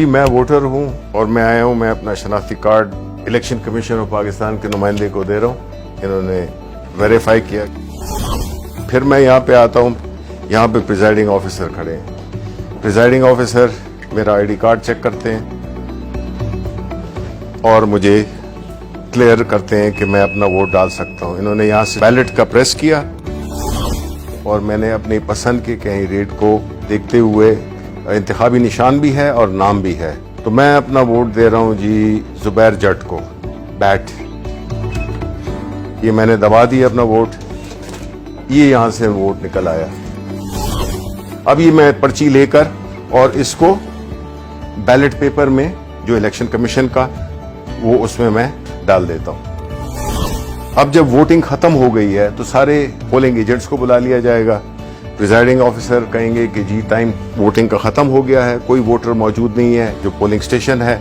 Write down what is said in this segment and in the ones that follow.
میں ووٹر ہوں اور میں آیا ہوں. میں اپنا شناختی card election commission of Pakistan کے نمائندے کو دے رہا ہوں. انہوں نے ویریفائی کیا. پھر میں یہاں پہ آتا ہوں. یہاں پہ پریزائڈنگ آفیسر کھڑے ہیں. پریزائڈنگ آفیسر میرا آئی ڈی کارڈ چیک کرتے ہیں اور مجھے کلیئر کرتے ہیں کہ میں اپنا ووٹ ڈال سکتا ہوں. انہوں نے یہاں سے بیلٹ کا پریس کیا اور میں نے اپنی پسند کے کینڈیڈیٹ کو دیکھتے ہوئے, انتخابی نشان بھی ہے اور نام بھی ہے, تو میں اپنا ووٹ دے رہا ہوں جی زبیر جٹ کو. بیٹ یہ میں نے دبا دیا اپنا ووٹ. یہ یہاں سے ووٹ نکل آیا. اب یہ میں پرچی لے کر اور اس کو بیلٹ پیپر میں جو الیکشن کمیشن کا وہ اس میں ڈال دیتا ہوں. اب جب ووٹنگ ختم ہو گئی ہے تو سارے پولنگ ایجنٹس کو بلا لیا جائے گا. پریزائڈنگ آفیسر کہیں گے کہ جی ٹائم ووٹنگ کا ختم ہو گیا ہے, کوئی ووٹر موجود نہیں ہے جو پولنگ سٹیشن ہے.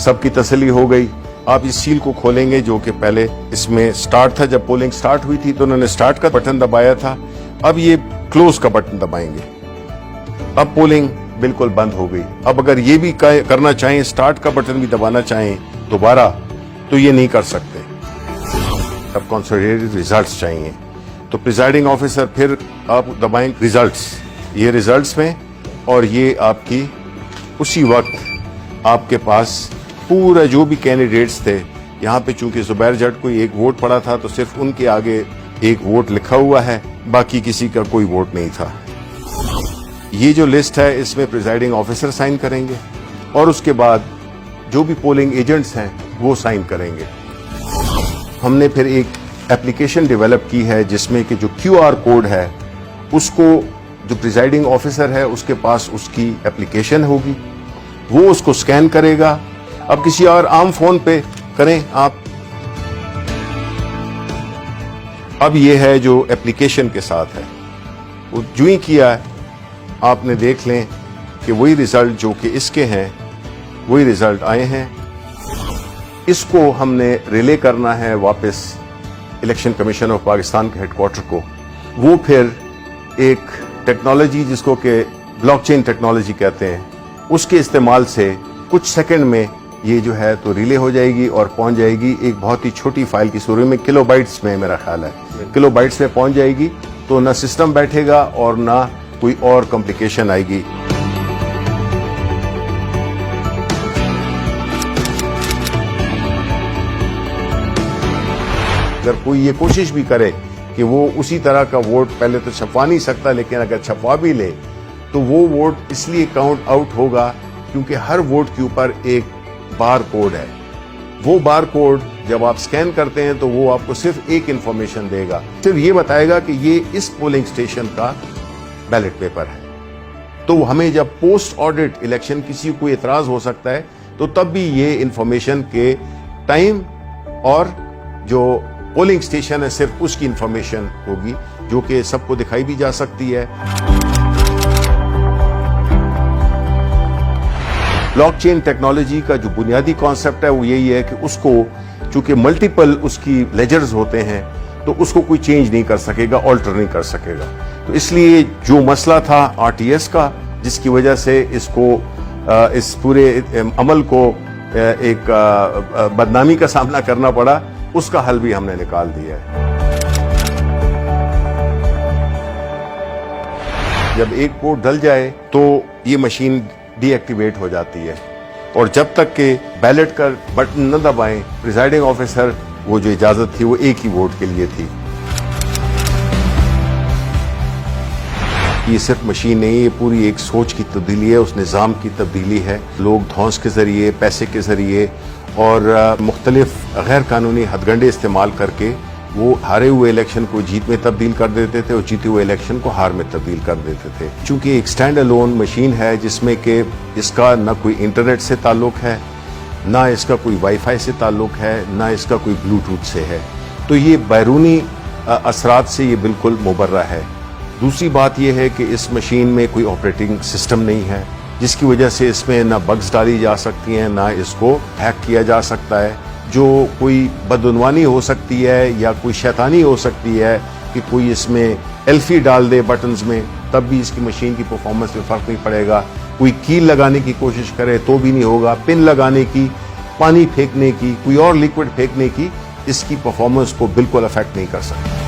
سب کی تسلی ہو گئی. آپ اس سیل کو کھولیں گے جو کہ پہلے اس میں سٹارٹ تھا. جب پولنگ سٹارٹ ہوئی تھی تو انہوں نے سٹارٹ کا بٹن دبایا تھا. اب یہ کلوز کا بٹن دبائیں گے. اب پولنگ بالکل بند ہو گئی. اب اگر یہ بھی کرنا چاہیں, سٹارٹ کا بٹن بھی دبانا چاہیں دوبارہ, تو یہ نہیں کر سکتے. اب کنسولیڈیٹڈ ریزلٹس چاہیے. تو پریزائڈنگ آفیسر پھر آپ دبائیں ریزلٹس. یہ ریزلٹس میں اور یہ آپ کی اسی وقت آپ کے پاس پورا جو بھی کینڈیڈیٹس تھے. یہاں پہ چونکہ زبیر جٹ کو ایک ووٹ پڑا تھا تو صرف ان کے آگے ایک ووٹ لکھا ہوا ہے, باقی کسی کا کوئی ووٹ نہیں تھا. یہ جو لسٹ ہے اس میں پریزائڈنگ آفیسر سائن کریں گے اور اس کے بعد جو بھی پولنگ ایجنٹس ہیں وہ سائن کریں گے. ہم نے پھر ایک اپلیکیشن ڈیولپ کی ہے جس میں کہ جو کیو آر کوڈ ہے اس کو جو پریزائڈنگ آفیسر ہے اس کے پاس اس کی اپلیکیشن ہوگی, وہ اس کو سکین کرے گا. اب کسی اور عام فون پہ کریں آپ. اب یہ ہے جو اپلیکیشن کے ساتھ ہے, وہ جو ہی کیا ہے آپ نے دیکھ لیں کہ وہی ریزلٹ جو کہ اس کے ہیں وہی ریزلٹ آئے ہیں. اس کو ہم نے ریلے کرنا ہے واپس الیکشن کمیشن آف پاکستان کے ہیڈ کوارٹر کو. وہ پھر ایک ٹیکنالوجی جس کو کہ بلاک چین ٹیکنالوجی کہتے ہیں, اس کے استعمال سے کچھ سیکنڈ میں یہ جو ہے تو ریلے ہو جائے گی اور پہنچ جائے گی ایک بہت ہی چھوٹی فائل کی صورت میں. کلو بائٹس میں میرا خیال ہے کلو بائٹس میں پہنچ جائے گی. تو نہ سسٹم بیٹھے گا اور نہ کوئی اور کمپلیکیشن آئے گی. اگر کوئی یہ کوشش بھی کرے کہ وہ اسی طرح کا ووٹ پہلے تو چھپوا نہیں سکتا, لیکن اگر چھپوا بھی لے تو وہ ووٹ اس لیے کاؤنٹ آؤٹ ہوگا کیونکہ ہر ووٹ کے اوپر ایک بار کوڈ ہے. وہ بار کوڈ جب آپ سکین کرتے ہیں تو وہ آپ کو صرف ایک انفارمیشن دے گا, صرف یہ بتائے گا کہ یہ اس پولنگ سٹیشن کا بیلٹ پیپر ہے. تو ہمیں جب پوسٹ آڈٹ الیکشن کسی کو اعتراض ہو سکتا ہے تو تب بھی یہ انفارمیشن کے ٹائم اور جو پولنگ سٹیشن ہے صرف اس کی انفارمیشن ہوگی جو کہ سب کو دکھائی بھی جا سکتی ہے. بلاک چین ٹیکنالوجی کا جو بنیادی کانسیپٹ ہے وہ یہی ہے کہ اس کو چونکہ ملٹیپل اس کی لیجرز ہوتے ہیں تو اس کو کوئی چینج نہیں کر سکے گا, آلٹر نہیں کر سکے گا. تو اس لیے جو مسئلہ تھا آر ٹی ایس کا جس کی وجہ سے اس کو اس پورے عمل کو ایک بدنامی کا سامنا کرنا پڑا, اس کا حل بھی ہم نے نکال دیا ہے. جب ایک کوڈ ڈل جائے تو یہ مشین ڈی ایکٹیویٹ ہو جاتی ہے اور جب تک کہ بیلٹ کا بٹن نہ دبائیں پریزائڈنگ آفیسر وہ جو اجازت تھی وہ ایک ہی ووٹ کے لیے تھی. یہ صرف مشین نہیں, یہ پوری ایک سوچ کی تبدیلی ہے, اس نظام کی تبدیلی ہے. لوگ دھونس کے ذریعے, پیسے کے ذریعے اور مختلف غیر قانونی ہتھ کنڈے استعمال کر کے وہ ہارے ہوئے الیکشن کو جیت میں تبدیل کر دیتے تھے اور جیتے ہوئے الیکشن کو ہار میں تبدیل کر دیتے تھے. چونکہ ایک سٹینڈ الون مشین ہے جس میں کہ اس کا نہ کوئی انٹرنیٹ سے تعلق ہے, نہ اس کا کوئی وائی فائی سے تعلق ہے, نہ اس کا کوئی بلوٹوتھ سے ہے, تو یہ بیرونی اثرات سے یہ بالکل مبرہ ہے. دوسری بات یہ ہے کہ اس مشین میں کوئی آپریٹنگ سسٹم نہیں ہے جس کی وجہ سے اس میں نہ بگز ڈالی جا سکتی ہیں, نہ اس کو ہیک کیا جا سکتا ہے. جو کوئی بدعنوانی ہو سکتی ہے یا کوئی شیطانی ہو سکتی ہے کہ کوئی اس میں ایلفی ڈال دے بٹنز میں, تب بھی اس کی مشین کی پرفارمنس میں فرق نہیں پڑے گا. کوئی کیل لگانے کی کوشش کرے تو بھی نہیں ہوگا, پن لگانے کی, پانی پھینکنے کی, کوئی اور لیکوڈ پھینکنے کی, اس کی پرفارمنس کو بالکل افیکٹ نہیں کر سکتا.